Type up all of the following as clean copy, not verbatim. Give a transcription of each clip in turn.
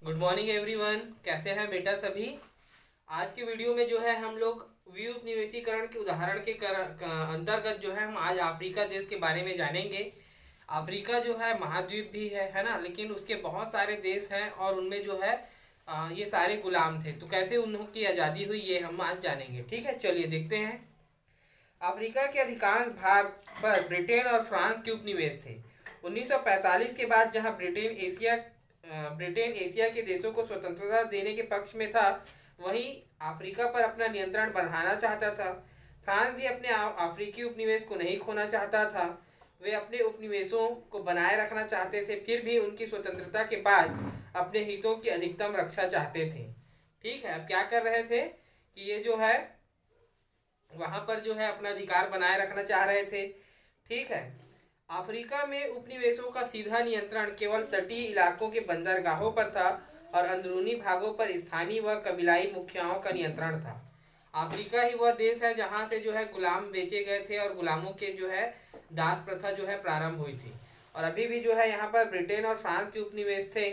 Good morning everyone. कैसे हैं बेटा सभी। आज के वीडियो में जो है हम लोग व्यू उपनिवेशीकरण के उदाहरण के अंतर्गत जो है हम आज अफ्रीका देश के बारे में जानेंगे। अफ्रीका जो है महाद्वीप भी है ना, लेकिन उसके बहुत सारे देश हैं और उनमें जो है ये सारे गुलाम थे। तो कैसे उनकी आज़ादी हुई ये हम आज जानेंगे। ठीक है, चलिए देखते हैं। अफ्रीका के अधिकांश भाग पर ब्रिटेन और फ्रांस के उपनिवेश थे। 1945 के बाद जहां ब्रिटेन एशिया के देशों को स्वतंत्रता देने के पक्ष में था, वहीं अफ्रीका पर अपना नियंत्रण बढ़ाना चाहता था। फ्रांस भी अपने अफ्रीकी उपनिवेश को नहीं खोना चाहता था। वे अपने उपनिवेशों को बनाए रखना चाहते थे, फिर भी उनकी स्वतंत्रता के बाद अपने हितों की अधिकतम रक्षा चाहते थे। ठीक है, अब क्या कर रहे थे कि ये जो है वहां पर जो है अपना अधिकार बनाए रखना चाह रहे थे। ठीक है, अफ्रीका में उपनिवेशों का सीधा नियंत्रण केवल तटीय इलाकों के बंदरगाहों पर था और अंदरूनी भागों पर स्थानीय व कबीलाई मुखियाओं का नियंत्रण था। अफ्रीका ही वह देश है जहां से जो है गुलाम बेचे गए थे और गुलामों के जो है दास प्रथा जो है प्रारंभ हुई थी। और अभी भी जो है यहाँ पर ब्रिटेन और फ्रांस के उपनिवेश थे।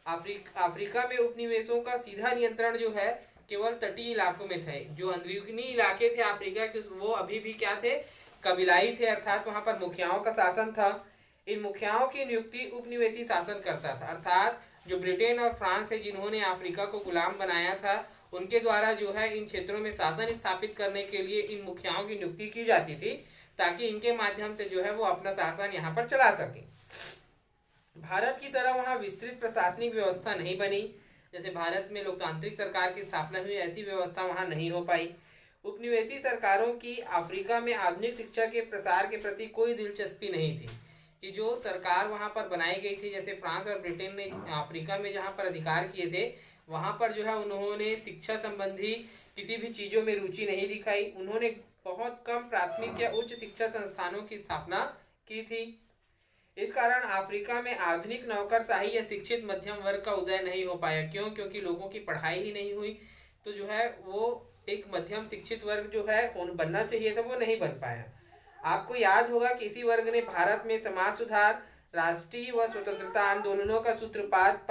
अफ्रीका में उपनिवेशों का सीधा नियंत्रण जो है केवल तटीय इलाकों में थे। जो अंदरूनी इलाके थे अफ्रीका के, वो अभी भी क्या थे, कबीलाई थे, अर्थात वहां पर मुखियाओं का शासन था। इन मुखियाओं की नियुक्ति उपनिवेशी शासन करता था, अर्थात जो ब्रिटेन और फ्रांस है जिन्होंने अफ्रीका को गुलाम बनाया था, उनके द्वारा जो है इन क्षेत्रों में शासन स्थापित करने के लिए इन मुखियाओं की नियुक्ति की जाती थी, ताकि इनके माध्यम से जो है वो अपना शासन यहाँ पर चला सके। भारत की तरह वहाँ विस्तृत प्रशासनिक व्यवस्था नहीं बनी। जैसे भारत में लोकतांत्रिक सरकार की स्थापना हुई, ऐसी व्यवस्था वहाँ नहीं हो पाई। उपनिवेशी सरकारों की अफ्रीका में आधुनिक शिक्षा के प्रसार के प्रति कोई दिलचस्पी नहीं थी। कि जो सरकार वहाँ पर बनाई गई थी, जैसे फ्रांस और ब्रिटेन ने अफ्रीका में जहाँ पर अधिकार किए थे, वहाँ पर जो है उन्होंने शिक्षा संबंधी किसी भी चीज़ों में रुचि नहीं दिखाई। उन्होंने बहुत कम प्राथमिक या उच्च शिक्षा संस्थानों की स्थापना की थी। इस कारण अफ्रीका में आधुनिक नौकरशाही या शिक्षित मध्यम वर्ग का उदय नहीं हो पाया। क्यों? क्योंकि लोगों की पढ़ाई ही नहीं हुई, तो जो है वो एक मध्यम शिक्षित वर्ग जो है बनना चाहिए था, वो नहीं बन पाया। आपको याद होगा कि इसी वर्ग ने भारत में समाज सुधार, राष्ट्रीय व स्वतंत्रता आंदोलनों का सूत्रपात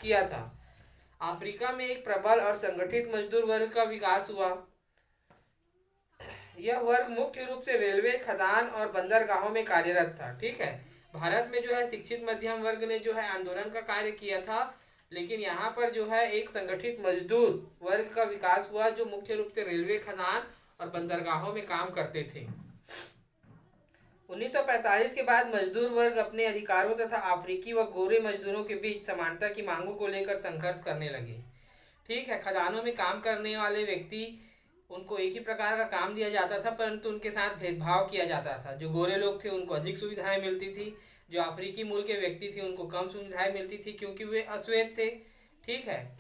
किया था। अफ्रीका में एक प्रबल और संगठित मजदूर वर्ग का विकास हुआ। यह वर्ग मुख्य रूप से रेलवे, खदान और बंदरगाहों में कार्यरत था। ठीक है, भारत में जो है शिक्षित मध्यम वर्ग ने जो है आंदोलन का कार्य किया था, लेकिन यहाँ पर जो है एक संगठित मजदूर वर्ग का विकास हुआ, जो मुख्य रूप से रेलवे, खदान और बंदरगाहों में काम करते थे। 1945 के बाद मजदूर वर्ग अपने अधिकारों तथा अफ्रीकी व गोरे मजदूरों के बीच समानता की मांगों को लेकर संघर्ष करने लगे। ठीक है, खदानों में काम करने वाले व्यक्ति, उनको एक ही प्रकार का काम दिया जाता था, परंतु उनके साथ भेदभाव किया जाता था। जो गोरे लोग थे उनको अधिक सुविधाएं मिलती थी, जो अफ्रीकी मूल के व्यक्ति थे उनको कम सुविधाएं मिलती थी, क्योंकि वे अश्वेत थे। ठीक है,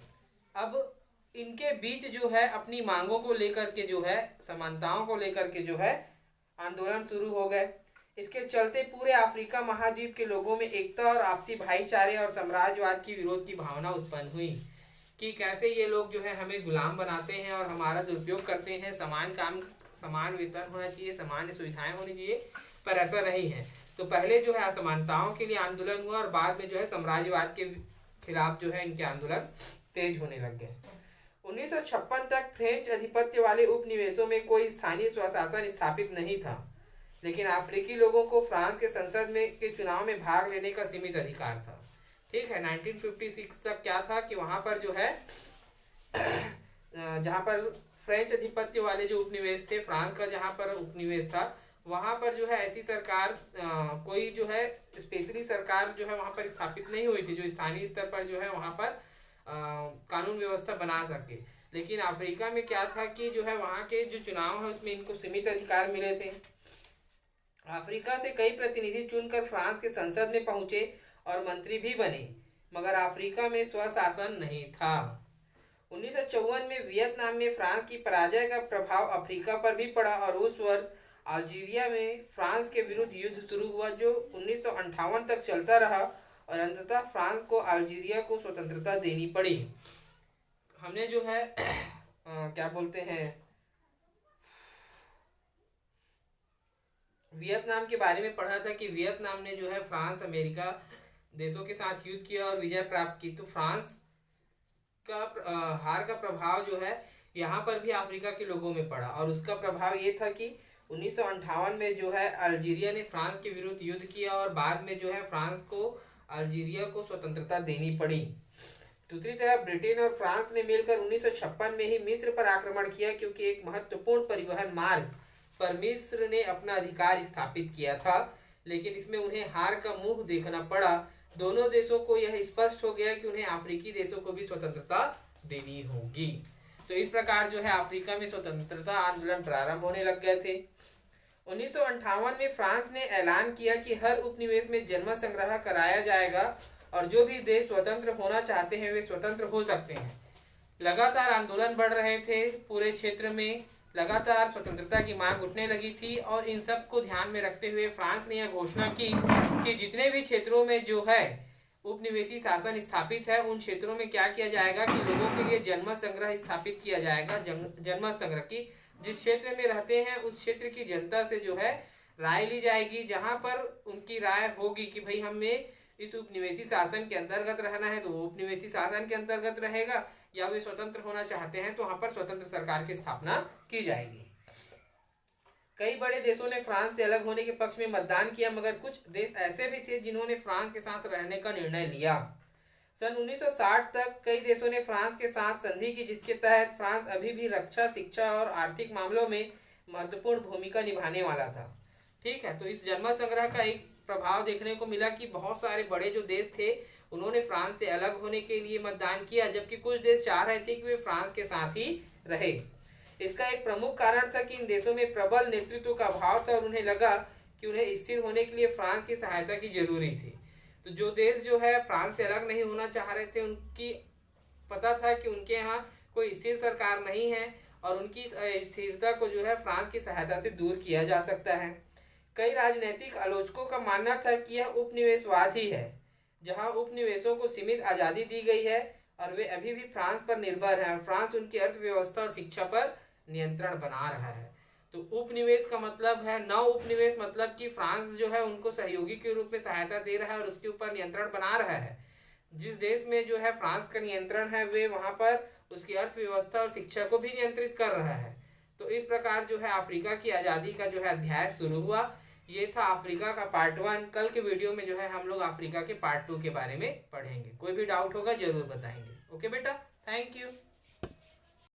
अब इनके बीच जो है अपनी मांगों को लेकर के जो है, समानताओं को लेकर के जो है आंदोलन शुरू हो गए। इसके चलते पूरे अफ्रीका महाद्वीप के लोगों में एकता और आपसी भाईचारे और साम्राज्यवाद की विरोध की भावना उत्पन्न हुई कि कैसे ये लोग जो है हमें गुलाम बनाते हैं और हमारा दुरुपयोग करते हैं। समान काम, समान वेतन होना चाहिए, समान सुविधाएं होनी चाहिए, पर ऐसा नहीं है। तो पहले जो है असमानताओं के लिए आंदोलन हुआ और बाद में जो है साम्राज्यवाद के खिलाफ जो है इनके आंदोलन तेज होने लग गए। 1956 तक फ्रेंच आधिपत्य वाले उपनिवेशों में कोई स्थानीय स्वशासन स्थापित नहीं था, लेकिन अफ्रीकी लोगों को फ्रांस के संसद में के चुनाव में भाग लेने का सीमित अधिकार था। ठीक है, 1956 तक क्या था कि वहाँ पर जो है जहाँ पर फ्रेंच अधिपत्य वाले जो उपनिवेश थे, फ्रांस का जहाँ पर उपनिवेश था, वहाँ पर जो है ऐसी सरकार कोई जो है स्पेशली सरकार जो है वहाँ पर स्थापित नहीं हुई थी, जो स्थानीय स्तर पर जो है वहाँ पर कानून व्यवस्था बना सके। लेकिन अफ्रीका में क्या था कि जो है वहाँ के जो चुनाव है उसमें इनको सीमित अधिकार मिले थे। अफ्रीका से कई प्रतिनिधि चुनकर फ्रांस के संसद में पहुंचे और मंत्री भी बने, मगर अफ्रीका में स्वशासन नहीं था। 1954 में वियतनाम में फ्रांस की पराजय का प्रभाव अफ्रीका पर भी पड़ा और उस वर्ष अल्जीरिया में फ्रांस के विरुद्ध युद्ध शुरू हुआ, जो 1958 तक चलता रहा और अंततः फ्रांस को अल्जीरिया को स्वतंत्रता देनी पड़ी। हमने जो है क्या बोलते हैं, वियतनाम के बारे में पढ़ा था कि वियतनाम ने जो है फ्रांस, अमेरिका देशों के साथ युद्ध किया और विजय प्राप्त की। तो फ्रांस का हार का प्रभाव जो है यहाँ पर भी अफ्रीका के लोगों में पड़ा, और उसका प्रभाव ये था कि 1958 में जो है अल्जीरिया ने फ्रांस के विरुद्ध युद्ध किया, और बाद में जो है फ्रांस को अल्जीरिया को स्वतंत्रता देनी पड़ी। दूसरी तरफ ब्रिटेन और फ्रांस ने मिलकर 1956 में ही मिस्र पर आक्रमण किया, क्योंकि एक महत्वपूर्ण परिवहन मार्ग पर मिस्र ने अपना अधिकार स्थापित किया था, लेकिन इसमें उन्हें हार का मुंह देखना पड़ा। दोनों देशों को यह स्पष्ट हो गया कि उन्हें अफ्रीकी देशों को भी स्वतंत्रता देनी होगी। तो इस प्रकार जो है अफ्रीका में स्वतंत्रता आंदोलन प्रारंभ होने लग गए थे। 1958 में फ्रांस ने ऐलान किया कि हर उपनिवेश में जन्म संग्रह कराया जाएगा, और जो भी देश स्वतंत्र होना चाहते हैं वे स्वतंत्र हो सकते हैं। लगातार आंदोलन बढ़ रहे थे, पूरे क्षेत्र में लगातार स्वतंत्रता की मांग उठने लगी थी, और इन सब को ध्यान में रखते हुए फ्रांस ने यह घोषणा की कि जितने भी क्षेत्रों में जो है उपनिवेशी शासन स्थापित है, उन क्षेत्रों में क्या किया जाएगा कि लोगों के लिए जन्म संग्रह स्थापित किया जाएगा। जन्म संग्रह की जिस क्षेत्र में रहते हैं उस क्षेत्र की जनता से जो है राय ली जाएगी, जहां पर उनकी राय होगी कि भाई हमें इस उपनिवेशी शासन के अंतर्गत रहना है तो वो उपनिवेशी शासन के अंतर्गत रहेगा, या वे स्वतंत्र होना चाहते हैं तो वहां पर स्वतंत्र सरकार की स्थापना की जाएगी। कई बड़े देशों ने फ्रांस से अलग होने के पक्ष में मतदान किया, मगर कुछ देश ऐसे भी थे जिन्होंने फ्रांस के साथ रहने का निर्णय लिया। सन 1960 तक कई देशों ने फ्रांस के साथ संधि की, जिसके तहत फ्रांस अभी भी रक्षा, शिक्षा और आर्थिक मामलों में महत्वपूर्ण भूमिका निभाने वाला था। ठीक है, तो इस जन्म संग्रह का एक प्रभाव देखने को मिला कि बहुत सारे बड़े जो देश थे उन्होंने फ्रांस से अलग होने के लिए मतदान किया, जबकि कुछ देश चाह रहे थे कि वे फ्रांस के साथ ही रहे। इसका एक प्रमुख कारण था कि इन देशों में प्रबल नेतृत्व का अभाव था, और उन्हें लगा कि उन्हें स्थिर होने के लिए फ्रांस की सहायता की जरूरी थी। तो जो देश जो है फ्रांस से अलग नहीं होना चाह रहे थे, उनकी पता था कि उनके यहाँ कोई स्थिर सरकार नहीं है, और उनकी स्थिरता को जो है फ्रांस की सहायता से दूर किया जा सकता है। कई राजनीतिक आलोचकों का मानना था कि यह उपनिवेशवाद ही है, जहां उपनिवेशों को सीमित आज़ादी दी गई है और वे अभी भी फ्रांस पर निर्भर हैं, और फ्रांस उनकी अर्थव्यवस्था और शिक्षा पर नियंत्रण बना रहा है। तो उपनिवेश का मतलब है नव उपनिवेश, मतलब कि फ्रांस जो है उनको सहयोगी के रूप में सहायता दे रहा है और उसके ऊपर नियंत्रण बना रहा है। जिस देश में जो है फ्रांस का नियंत्रण है वे वहां पर उसकी अर्थव्यवस्था और शिक्षा को भी नियंत्रित कर रहा है। तो इस प्रकार जो है अफ्रीका की आज़ादी का जो है अध्याय शुरू हुआ। ये था अफ्रीका का पार्ट 1। कल के वीडियो में जो है हम लोग अफ्रीका के पार्ट 2 के बारे में पढ़ेंगे। कोई भी डाउट होगा जरूर बताएंगे। ओके बेटा, थैंक यू।